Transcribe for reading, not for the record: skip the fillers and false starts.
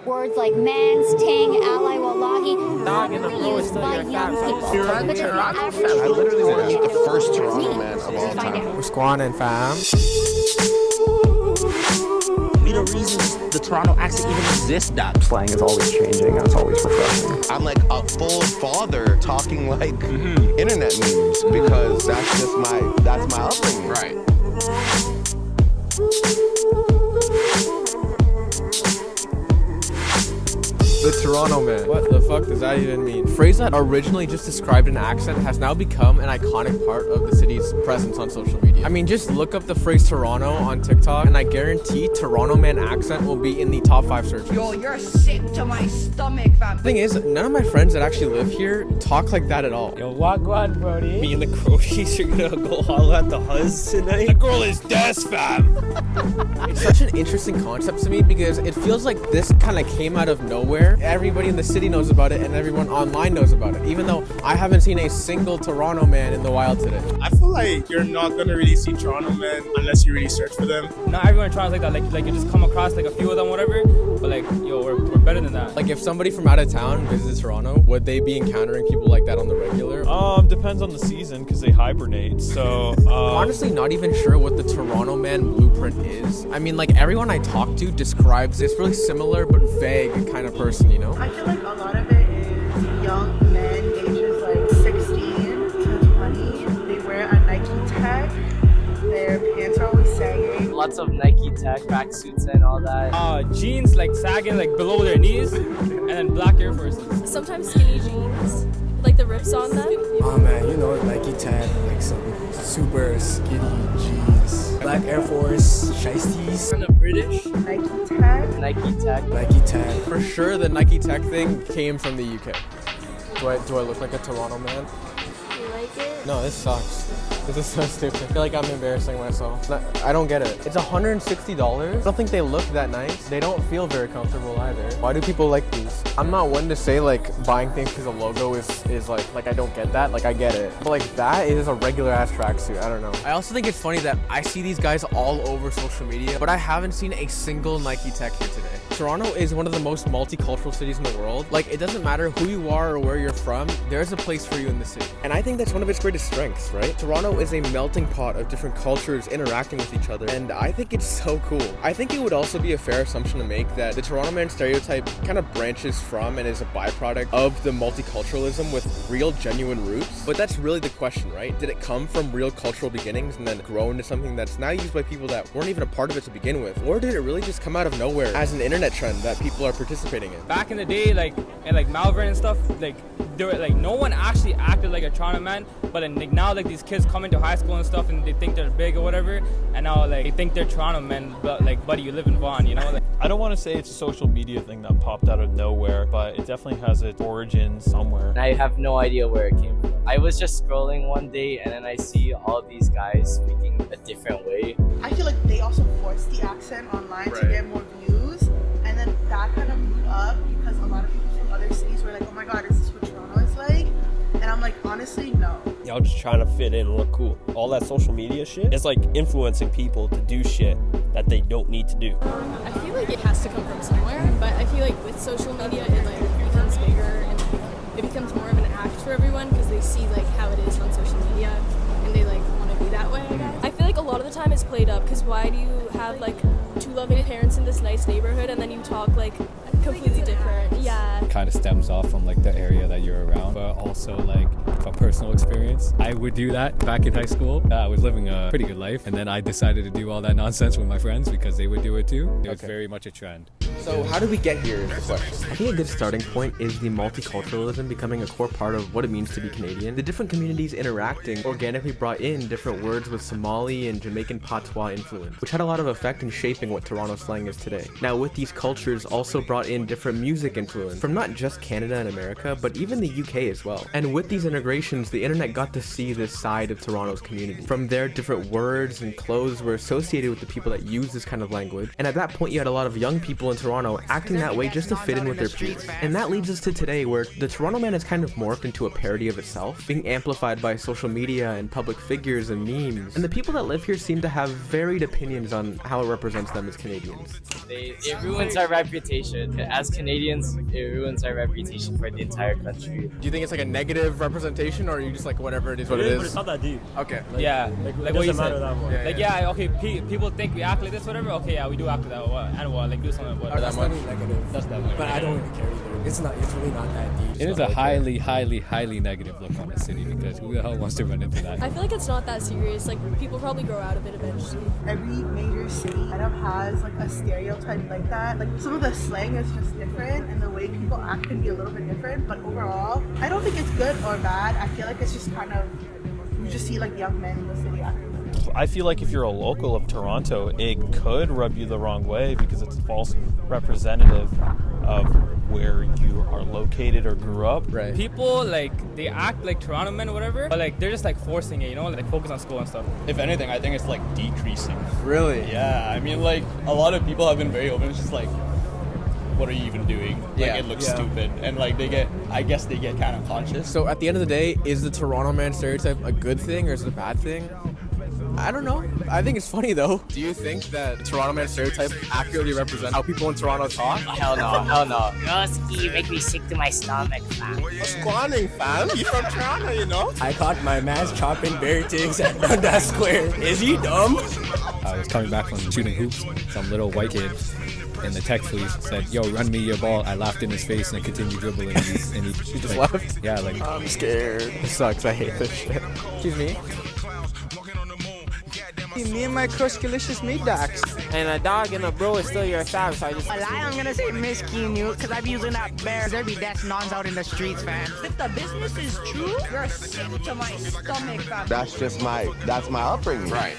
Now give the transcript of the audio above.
Words like mans, ting, ally, wallahi, Dog in the blue is still by your young fam. people. You're a But does not Toronto actually fam. I literally want to mean meet the first what it Toronto means. man of all Find time. out. We're squanning, fam. Be the reason the Toronto accent even exists, dog. Slang is always changing and it's always refreshing. I'm like a full father talking like internet memes because that's my upbringing. Right. The Toronto man. What the fuck does that even mean? A phrase that originally just described an accent has now become an iconic part of the city's presence on social media. I mean, just look up the phrase Toronto on TikTok and I guarantee Toronto man accent will be in the top 5 searches. Yo, you're sick to my stomach, fam. The thing is, none of my friends that actually live here talk like that at all. Yo, wagwan, brody. Me and the Croaties are gonna go holla at the Huzz tonight. The girl is dead, fam. It's such an interesting concept to me because it feels like this kind of came out of nowhere. Everybody in the city knows about it and everyone online knows about it, even though I haven't seen a single Toronto man in the wild today. I feel like you're not gonna really see Toronto men unless you really search for them. Not everyone tries like that. Like you just come across like a few of them, whatever. But like, yo, we're better than that. Like if somebody from out of town visits Toronto, would they be encountering people like that on the regular? Depends on the season because they hibernate. So Honestly, not even sure what the Toronto man blueprint is. I mean, like everyone I talk to describes this really similar but vague kind of person, you know? I feel like a lot of it is young men ages like 16 to 20. They wear a Nike tag. Their pants are always sagging. Lots of Nike tech tracksuits and all that. Jeans like sagging like below their knees, and then black Air Forces. Sometimes skinny jeans, like the rips on them. Oh man, you know Nike tag, like some super skinny jeans. Black Air Force, shiesties. Kind of British. Nike tag. Nike tech. Nike tag. For sure the Nike Tech thing came from the UK. Do I look like a Toronto man? You like it? No, this sucks. This is so stupid. I feel like I'm embarrassing myself. I don't get it. It's $160. I don't think they look that nice. They don't feel very comfortable either. Why do people like these? I'm not one to say like buying things because the logo is like I don't get that. Like I get it. But like that is a regular ass tracksuit. I don't know. I also think it's funny that I see these guys all over social media, but I haven't seen a single Nike Tech here today. Toronto is one of the most multicultural cities in the world. Like it doesn't matter who you are or where you're from, there's a place for you in the city. And I think that's one of its greatest strengths, right? Toronto is a melting pot of different cultures interacting with each other, and I think it's so cool. I think it would also be a fair assumption to make that the Toronto man stereotype kind of branches from and is a byproduct of the multiculturalism with real genuine roots. But that's really the question, right? Did it come from real cultural beginnings and then grow into something that's now used by people that weren't even a part of it to begin with? Or did it really just come out of nowhere as an internet trend that people are participating in? Back in the day, like and like Malvern and stuff, like there were like no one actually acted like a Toronto man, but then like now like these kids come into high school and stuff and they think they're big or whatever, and now like they think they're Toronto men, but like buddy, you live in Vaughan, you know? Like, I don't want to say it's a social media thing that popped out of nowhere, but it definitely has its origin somewhere. I have no idea where it came from. I was just scrolling one day and then I see all these guys speaking a different way. I feel like they also forced the accent online to get more views, and then that kind of blew up because a lot of people from other cities were like, oh my god, is this what Toronto is like? And I'm like, honestly, no. Y'all just trying to fit in and look cool. All that social media shit is like influencing people to do shit that they don't need to do. I feel like it has to come from somewhere, but I feel like with social media it like becomes bigger and it becomes more of an act for everyone because they see like how it is on social media and they like want to be that way, I guess. I feel like a lot of the time it's played up because why do you have like two loving parents in this nice neighborhood and then you talk like completely different? Yeah. It kind of stems off from like the area that you're around, but also like from personal experience. I would do that back in high school. I was living a pretty good life, and then I decided to do all that nonsense with my friends because they would do it too. It was very much a trend. So how did we get here is the question. I think a good starting point is the multiculturalism becoming a core part of what it means to be Canadian. The different communities interacting organically brought in different words with Somali and Jamaican patois influence, which had a lot of effect in shaping what Toronto slang is today. Now with these cultures also brought in different music influence from not just Canada and America, but even the UK as well. And with these integrations, the internet got to see this side of Toronto's community. From there, different words and clothes were associated with the people that use this kind of language. And at that point, you had a lot of young people in Toronto Toronto acting that way just to fit in with their peers. And that leads us to today, where the Toronto man has kind of morphed into a parody of itself, being amplified by social media and public figures and memes. And the people that live here seem to have varied opinions on how it represents them as Canadians. It ruins our reputation. As Canadians, it ruins our reputation for the entire country. Do you think it's like a negative representation, or are you just like whatever it is what it is? But it's not that deep. Okay. Yeah, Like what you doesn't matter said. that much. Yeah. Okay, people think we act like this, whatever. Okay, yeah, we do act like that. And what? Like do something. What? That's not negative. That's not negative. But I don't really care either. It's really not that deep. It is a highly, highly, highly negative look on the city because who the hell wants to run into that? I feel like it's not that serious. Like people probably grow out of it eventually. Every major city kind of has like a stereotype like that. Like some of the slang is just different and the way people act can be a little bit different. But overall, I don't think it's good or bad. I feel like it's just kind of, you just see like young men in the city acting. I feel like if you're a local of Toronto, it could rub you the wrong way because it's a false representative of where you are located or grew up. Right. People like they act like Toronto men or whatever, but like they're just like forcing it, you know, like focus on school and stuff. If anything, I think it's like decreasing. Really? Yeah, I mean, like a lot of people have been very open. It's just like, what are you even doing? Like, it looks stupid, and like I guess they get kind of conscious. So at the end of the day, is the Toronto man stereotype a good thing or is it a bad thing? I don't know. I think it's funny though. Do you think that Toronto man stereotype accurately represents how people in Toronto talk? Hell no. Yoski, you make me sick to my stomach, fam. What's squanning, fam? You from Toronto, you know? I caught my man's chopping berry things at Dundas Square. Is he dumb? I was coming back from shooting hoops. Some little white kid in the tech police said, "Yo, run me your ball." I laughed in his face and continued dribbling. And he just like, left? Yeah, like. I'm scared. It sucks. I hate this shit. Excuse me. Me and my crush-delicious meat dogs. And a dog and a bro is still your fam, so I just... A lie, I'm gonna say miskin you, because I'm using that bear. There be death nons out in the streets, fam. If the business is true, you're sick to my stomach, fam. That's my upbringing. Right.